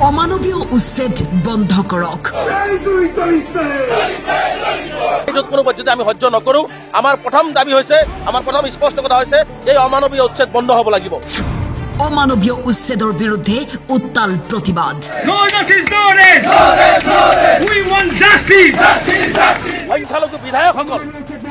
অমানবীয় উচ্ছেদ বন্ধ কৰক। কোনো পদ্ধতি আমি সহ্য নকৰো। আমাৰ প্ৰথম দাবী হৈছে, আমাৰ প্ৰথম স্পষ্ট কথা হৈছে, এই অমানবীয় উচ্ছেদ বন্ধ হ'ব লাগিব। অমানবীয় উচ্ছেদৰ বিৰুদ্ধে উত্তাল প্ৰতিবাদ। সংখ্যালঘু বিধায়কসকল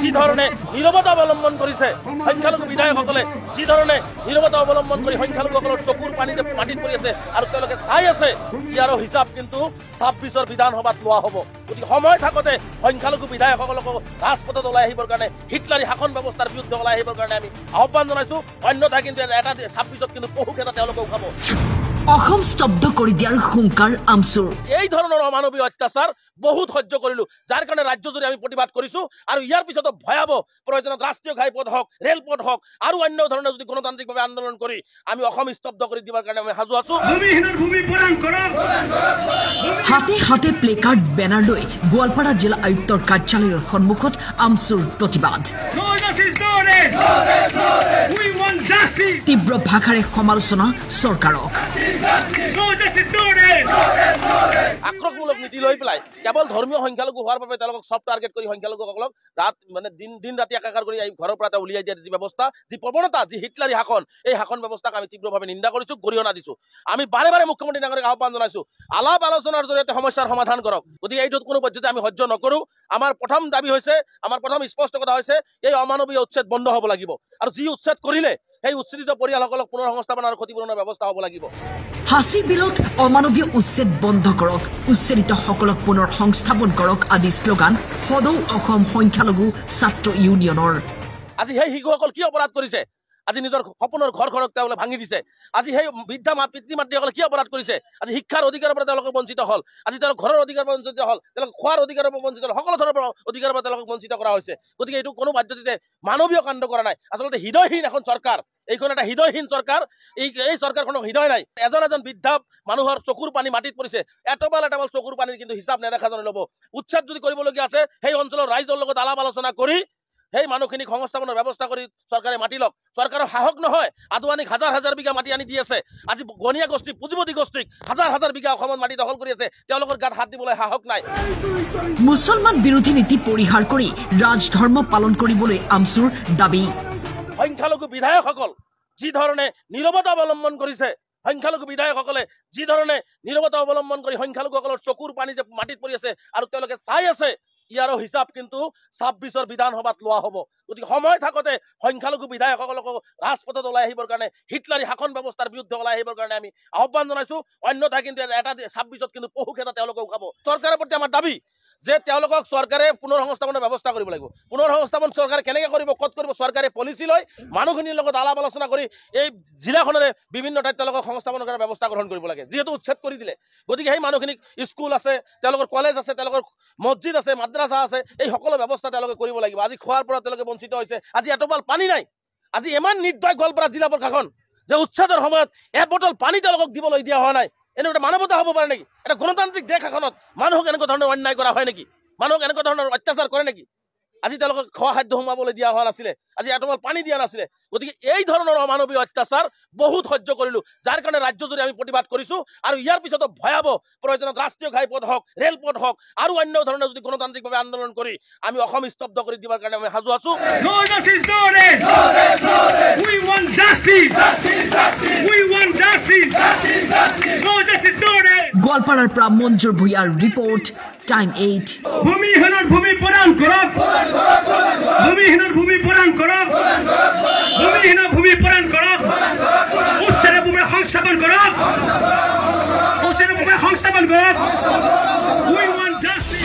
যি ধৰণে নীৰৱতা অৱলম্বন কৰিছে, সংখ্যালঘু বিধায়কসকলে যি ধৰণে নীৰৱতা অৱলম্বন কৰি সংখ্যালঘুসকলৰ চকুৰ পানী যে মাটিত পৰি আছে আৰু তেওঁলোকে চাই আছে, ইয়াৰো হিচাপ কিন্তু 26ৰ বিধানসভাত লোৱা হ'ব। গতিকে সময় থাকোঁতে সংখ্যালঘু বিধায়কসকলক ৰাজপথত ওলাই আহিবৰ কাৰণে, হিটলাৰী শাসন ব্যৱস্থাৰ বিৰুদ্ধে ওলাই আহিবৰ কাৰণে আমি আহ্বান জনাইছো। অন্যথা কিন্তু এটা 26ত কিন্তু পহুক এটা তেওঁলোকে উঠাব। অসম স্তব্ধ কৰি দিয়াৰ হুংকাৰ আমচুৰ। এই ধৰণৰ অমানৱীয় অত্যাচাৰ বহুত সহ্য কৰিলো, যাৰ কাৰণে ৰাজ্যজুৰি আমি প্ৰতিবাদ কৰিছো। আৰু ইয়াৰ পিছতো ভয়াৱহ প্ৰয়োজনত ৰাষ্ট্ৰীয় ঘাইপথ হওক, ৰেলপথ হওক আৰু অন্য ধৰণৰ যদি গণতান্ত্ৰিকভাৱে আন্দোলন কৰি আমি অসম স্তব্ধ কৰি দিবৰ কাৰণে আমি সাজু আছো। হাতে হাতে প্লেকাৰ্ড বেনাৰ লৈ গোৱালপাৰা জিলা আয়ুক্তৰ কাৰ্যালয়ৰ সন্মুখত আমচুৰ প্ৰতিবাদ। তীব্ৰ ভাষাৰে সমালোচনা চৰকাৰক। আক্ৰমণমূলক নীতি লৈ পেলাই কেৱল ধৰ্মীয় সংখ্যালঘু হোৱাৰ বাবে তেওঁলোকক চব টাৰ্গেট কৰি সংখ্যালঘুসকলক দিন ৰাতি একাকাৰ কৰি ঘৰৰ পৰা উলিয়াই দিয়াৰ যি ব্যৱস্থা, যি প্ৰৱণতা, যি হিটলাৰী শাসন, এই শাসন ব্যৱস্থাক আমি তীব্ৰভাৱে নিন্দা কৰিছো, গৰিহণা দিছো। আমি বাৰে বাৰে মুখ্যমন্ত্ৰী ডাঙৰীয়াক আহ্বান জনাইছো, আলাপ আলোচনাৰ জৰিয়তে সমস্যাৰ সমাধান কৰক। গতিকে এইটোত কোনো পদ্ধতি আমি সহ্য নকৰো। আমাৰ প্ৰথম দাবী হৈছে, আমাৰ প্ৰথম স্পষ্ট কথা হৈছে, এই অমানৱীয় উচ্ছেদ বন্ধ হ'ব লাগিব। আৰু যি উচ্ছেদ কৰিলে সেই উচ্ছেদিত পৰিয়ালসকলক পুনৰ সংস্থাপন আৰু ক্ষতিপূৰণৰ ব্যৱস্থা হ'ব লাগিব। হাঁচি বিলত অমানৱীয় উচ্ছেদ বন্ধ কৰক, উচ্ছেদিতসকলক পুনৰ সংস্থাপন কৰক আদি শ্লোগান সদৌ অসম সংখ্যালঘু ছাত্ৰ ইউনিয়নৰ। আজি সেই শিশুসকল কি অপৰাধ কৰিছে? আজি নিজৰ সপোনৰ ঘৰখনক তেওঁলোকে ভাঙি দিছে। আজি সেই বৃদ্ধা পিতৃ মাতৃসকলে কি অপৰাধ কৰিছে? আজি শিক্ষাৰ অধিকাৰৰ পৰা তেওঁলোকে বঞ্চিত হ'ল। আজি তেওঁলোক ঘৰৰ অধিকাৰৰ পৰা বঞ্চিত হ'ল, তেওঁলোক খোৱাৰ অধিকাৰৰ পৰা বঞ্চিত হ'ল, সকলো ধৰণৰ অধিকাৰৰ পৰা তেওঁলোকক বঞ্চিত কৰা হৈছে। গতিকে এইটো কোনো পদ্ধতিতে মানৱীয় কাণ্ড কৰা নাই। আচলতে হৃদয়হীন এখন চৰকাৰ, এইখন এটা হৃদয়হীন চৰকাৰ। এই চৰকাৰখনৰ হৃদয় নাই। এজন বৃদ্ধা মানুহৰ চকুৰ পানী মাটিত পৰিছে, এটপাল চকুৰ পানীৰ কিন্তু হিচাপ নেদেখা জনে ল'ব। উচ্ছেদ যদি কৰিবলগীয়া আছে, সেই অঞ্চলৰ ৰাইজৰ লগত আলাপ আলোচনা কৰি সেই মানুহখিনিক সংস্থাপনৰ ব্যৱস্থা কৰি চৰকাৰে মাতি লওক। চৰকাৰৰ সাহস নহয়, আদৱানীক হাজাৰ হাজাৰ বিঘা মাটি আনি দি আছে। আজি বনিয়া গোষ্ঠী, পুঁজিপতি গোষ্ঠীক হাজাৰ হাজাৰ বিঘা অসমত মাটি দখল কৰি আছে, তেওঁলোকৰ গাত হাত দিবলৈ সাহস নাই। মুছলমান বিৰোধী নীতি পৰিহাৰ কৰি ৰাজধৰ্ম পালন কৰিবলৈ আমচুৰ দাবী। সংখ্যালঘু বিধায়কসকল যি ধৰণে নীৰৱতা অৱলম্বন কৰিছে, সংখ্যালঘু বিধায়কসকলে যি ধৰণে নীৰৱতা অৱলম্বন কৰি সংখ্যালঘুসকলৰ চকুৰ পানী যে মাটিত পৰি আছে আৰু তেওঁলোকে চাই আছে, ইয়াৰো হিচাপ কিন্তু 26ৰ বিধানসভাত লোৱা হ'ব। গতিকে সময় থাকোঁতে সংখ্যালঘু বিধায়কসকলক ৰাজপথত ওলাই আহিবৰ কাৰণে, হিটলাৰী শাসন ব্যৱস্থাৰ বিৰুদ্ধে ওলাই আহিবৰ কাৰণে আমি আহ্বান জনাইছো। অন্যথা কিন্তু এটা 26ত কিন্তু পহুক এটা তেওঁলোকে উঠাব। চৰকাৰৰ প্ৰতি আমাৰ দাবী যে তেওঁলোকক চৰকাৰে পুনৰ সংস্থাপনৰ ব্যৱস্থা কৰিব লাগিব। পুনৰ সংস্থাপন চৰকাৰে কেনেকৈ কৰিব, ক'ত কৰিব, চৰকাৰে পলিচি লৈ মানুহখিনিৰ লগত আলাপ আলোচনা কৰি এই জিলাখনৰে বিভিন্ন ঠাইত তেওঁলোকক সংস্থাপন কৰাৰ ব্যৱস্থা গ্ৰহণ কৰিব লাগে। যিহেতু উচ্ছেদ কৰি দিলে, গতিকে সেই মানুহখিনিক স্কুল আছে, তেওঁলোকৰ কলেজ আছে, তেওঁলোকৰ মছজিদ আছে, মাদ্ৰাছা আছে, এই সকলো ব্যৱস্থা তেওঁলোকে কৰিব লাগিব। আজি খোৱাৰ পৰা তেওঁলোকে বঞ্চিত হৈছে। আজি এটপাল পানী নাই। আজি ইমান নিৰ্দয় গোৱালপাৰা জিলা প্ৰশাসন যে উচ্ছেদৰ সময়ত এবটল পানী তেওঁলোকক দিবলৈ দিয়া হোৱা নাই। এনেকুৱা মানৱতা হ'ব পাৰে নেকি? এটা গণতান্ত্ৰিক দেশ এখনত মানুহক এনেকুৱা ধৰণৰ অন্যায় কৰা হয় নেকি? মানুহক এনেকুৱা ধৰণৰ অত্যাচাৰ কৰে নেকি? আজি তেওঁলোকক খোৱা খাদ্য সোমাবলৈ দিয়া হোৱা নাছিলে, আজি এটপাল পানী দিয়া নাছিলে। গতিকে এই ধৰণৰ অমানৱীয় অত্যাচাৰ বহুত সহ্য কৰিলো, যাৰ কাৰণে ৰাজ্যজুৰি আমি প্ৰতিবাদ কৰিছো। আৰু ইয়াৰ পিছতো ভয়াৱহ প্ৰয়োজনত ৰাষ্ট্ৰীয় ঘাইপথ হওক, ৰেলপথ হওক আৰু অন্য ধৰণৰ যদি গণতান্ত্ৰিকভাৱে আন্দোলন কৰি আমি অসম স্তব্ধ কৰি দিবৰ কাৰণে আমি সাজু আছো। গোৱালপাৰাৰ পৰা মঞ্জুৰ ভূঞাৰ ৰিপৰ্ট, টাইম 8। ভূমিহীনৰ ভূমি প্ৰদান কৰক, ভূমিহীনৰ ভূমি প্ৰদান কৰক, ভূমিহীনৰ ভূমি প্ৰদান কৰক, উচ্ছেদ ভূমি সংস্থাপন কৰক, উচ্ছেদ ভূমি সংস্থাপন কৰক। We want justice.